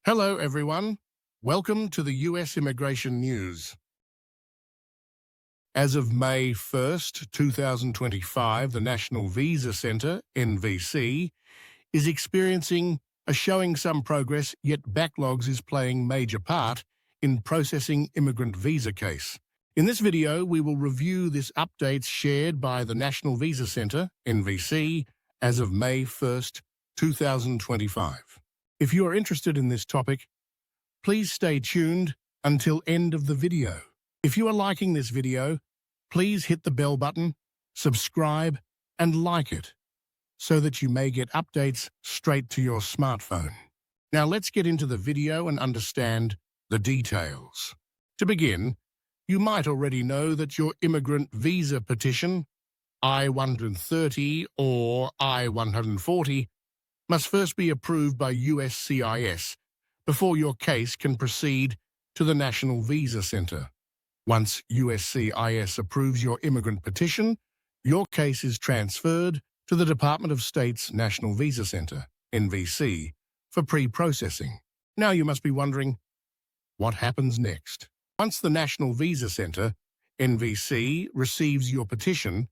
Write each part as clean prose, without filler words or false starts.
Hello, everyone. Welcome to the U.S. Immigration News. As of May 1st, 2025, the National Visa Center, NVC, is experiencing a showing some progress, yet Backlogs is playing major part in processing immigrant visa case. In this video, we will review this updates shared by the National Visa Center, NVC, as of May 1st, 2025. If you are interested in this topic, please stay tuned until end of the video. If you are liking this video, please hit the bell button, subscribe, and like it, so that you may get updates straight to your smartphone. Now let's get into the video and understand the details. To begin, you might already know that your immigrant visa petition, I-130 or I-140, must first be approved by USCIS before your case can proceed to the National Visa Center. Once USCIS approves your immigrant petition, your case is transferred to the Department of State's National Visa Center, NVC, for pre-processing. Now you must be wondering, what happens next? Once the National Visa Center, NVC, receives your petition,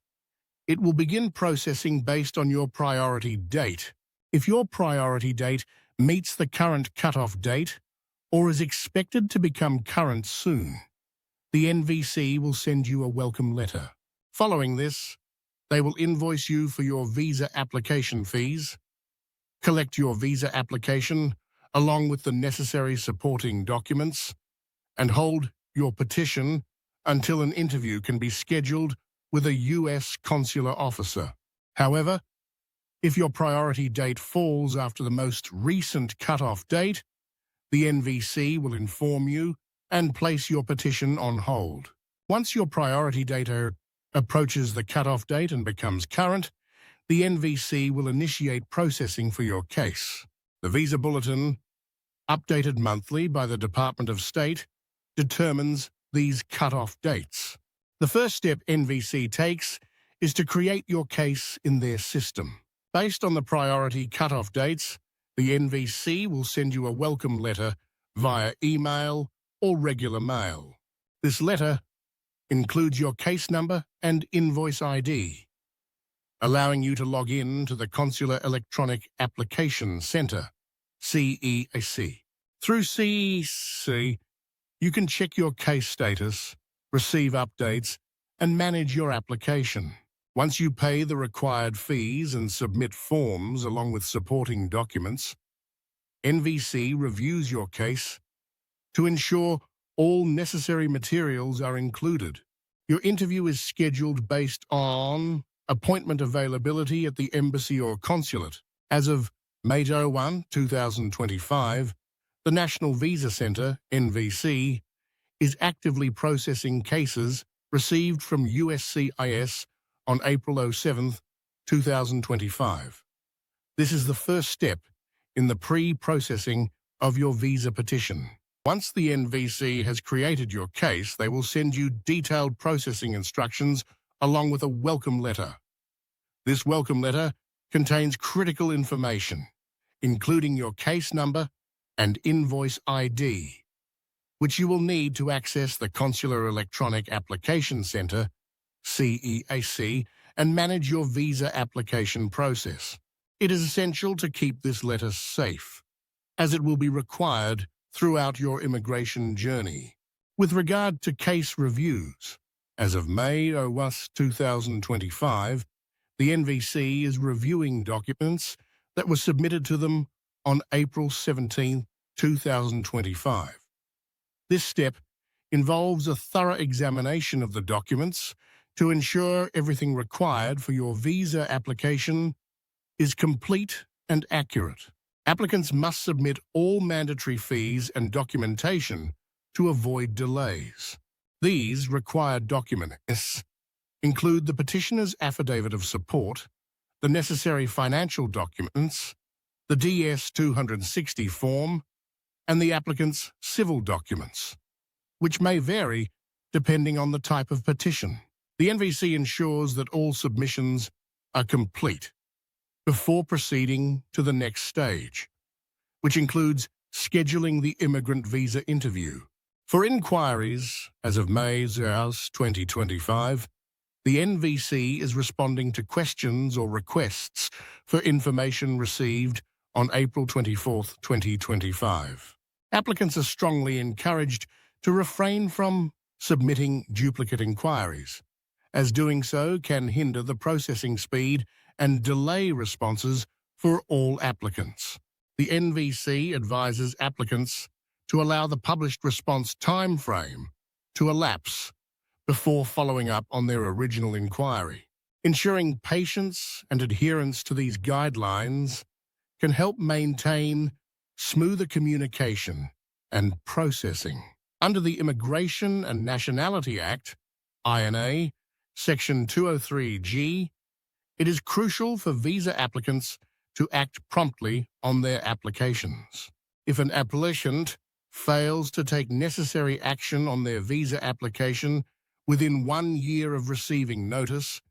it will begin processing based on your priority date. If your priority date meets the current cutoff date or is expected to become current soon, the NVC will send you a welcome letter. Following this, they will invoice you for your visa application fees, collect your visa application along with the necessary supporting documents, and hold your petition until an interview can be scheduled with a U.S. consular officer. However, if your priority date falls after the most recent cutoff date, the NVC will inform you and place your petition on hold. Once your priority date approaches the cutoff date and becomes current, the NVC will initiate processing for your case. The visa bulletin, updated monthly by the Department of State, determines these cutoff dates. The first step NVC takes is to create your case in their system. Based on the priority cutoff dates, the NVC will send you a welcome letter via email or regular mail. This letter includes your case number and invoice ID, allowing you to log in to the Consular Electronic Application Center, CEAC. Through CEAC, you can check your case status, receive updates, and manage your application. Once you pay the required fees and submit forms along with supporting documents, NVC reviews your case to ensure all necessary materials are included. Your interview is scheduled based on appointment availability at the embassy or consulate. As of May 1, 2025, the National Visa Center, NVC, is actively processing cases received from USCIS on April 7, 2025. This is the first step in the pre-processing of your visa petition. Once the NVC has created your case, they will send you detailed processing instructions along with a welcome letter. This welcome letter contains critical information, including your case number and invoice ID, which you will need to access the Consular Electronic Application Center, CEAC, and manage your visa application process. It is essential to keep this letter safe, as it will be required throughout your immigration journey. With regard to case reviews, as of May 1, 2025, the NVC is reviewing documents that were submitted to them on April 17, 2025. This step involves a thorough examination of the documents to ensure everything required for your visa application is complete and accurate. Applicants must submit all mandatory fees and documentation to avoid delays. These required documents include the petitioner's affidavit of support, the necessary financial documents, the DS-260 form, and the applicant's civil documents, which may vary depending on the type of petition. The NVC ensures that all submissions are complete before proceeding to the next stage, which includes scheduling the immigrant visa interview. For inquiries, as of May 2025, the NVC is responding to questions or requests for information received on April 24, 2025. Applicants are strongly encouraged to refrain from submitting duplicate inquiries, as doing so can hinder the processing speed and delay responses for all applicants. The NVC advises applicants to allow the published response time frame to elapse before following up on their original inquiry. Ensuring patience and adherence to these guidelines can help maintain smoother communication and processing. Under the Immigration and Nationality Act, INA, Section 203G, it is crucial for visa applicants to act promptly on their applications. If an applicant fails to take necessary action on their visa application within 1 year of receiving notice,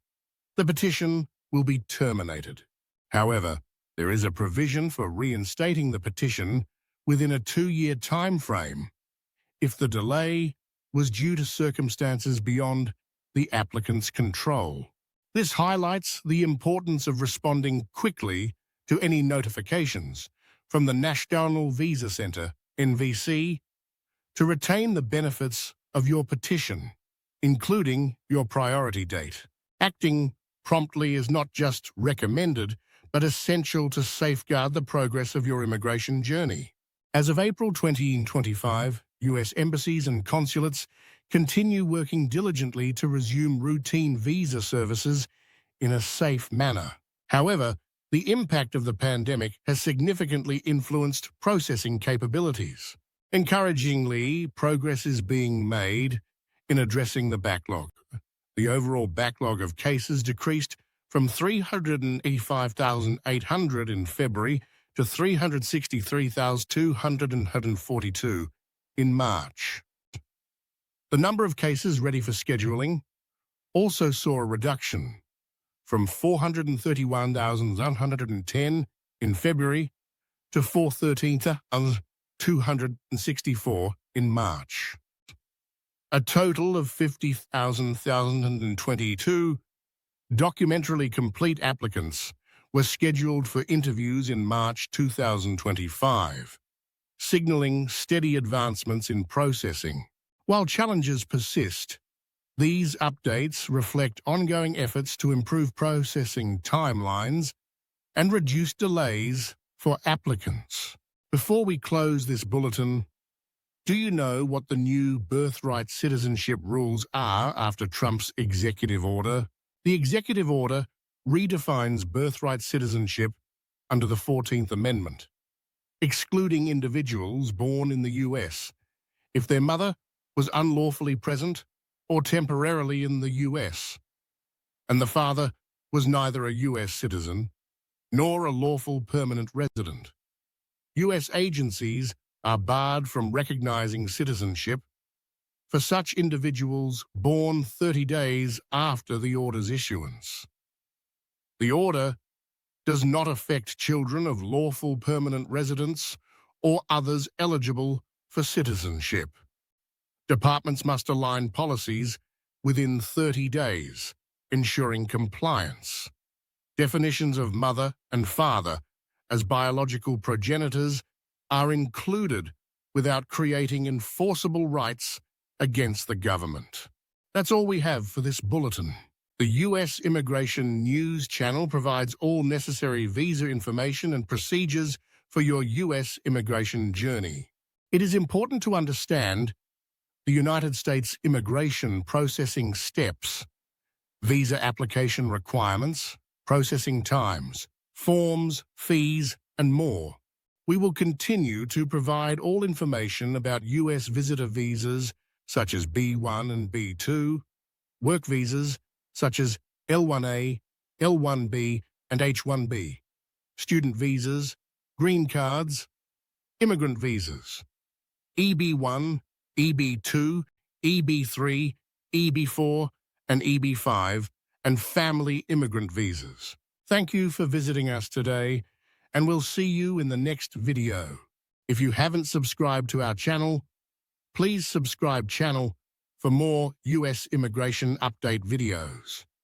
the petition will be terminated. However, there is a provision for reinstating the petition within a 2-year time frame if the delay was due to circumstances beyond the applicant's control. This highlights the importance of responding quickly to any notifications from the National Visa Center, NVC, to retain the benefits of your petition, including your priority date. Acting promptly is not just recommended, but essential to safeguard the progress of your immigration journey. As of April 2025, U.S. embassies and consulates continue working diligently to resume routine visa services in a safe manner. However, the impact of the pandemic has significantly influenced processing capabilities. Encouragingly, progress is being made in addressing the backlog. The overall backlog of cases decreased from 385,800 in February to 363,242 in March. The number of cases ready for scheduling also saw a reduction from 431,110 in February to 413,264 in March. A total of 50,122 documentarily complete applicants were scheduled for interviews in March 2025, signaling steady advancements in processing. While challenges persist, these updates reflect ongoing efforts to improve processing timelines and reduce delays for applicants. Before we close this bulletin, do you know what the new Birthright citizenship rules are after Trump's executive order? The executive order redefines birthright citizenship under the 14th Amendment, excluding individuals born in the U.S. if their mother was unlawfully present or temporarily in the U.S., and the father was neither a U.S. citizen nor a lawful permanent resident. U.S. agencies are barred from recognizing citizenship for such individuals born 30 days after the order's issuance. The order does not affect children of lawful permanent residents or others eligible for citizenship. Departments must align policies within 30 days, ensuring compliance. Definitions of mother and father as biological progenitors are included without creating enforceable rights against the government. That's all we have for this bulletin. The U.S. Immigration News Channel provides all necessary visa information and procedures for your U.S. immigration journey. It is important to understand the United States immigration processing steps, visa application requirements, processing times, forms, fees, and more. We will continue to provide all information about U.S. visitor visas such as B1 and B2, work visas such as L1A, L1B, and H1B, student visas, green cards, immigrant visas, EB1, EB2, EB3, EB4, and EB5, and family immigrant visas. Thank you for visiting us today, and we'll see you in the next video. If you haven't subscribed to our channel, please subscribe channel for more US immigration update videos.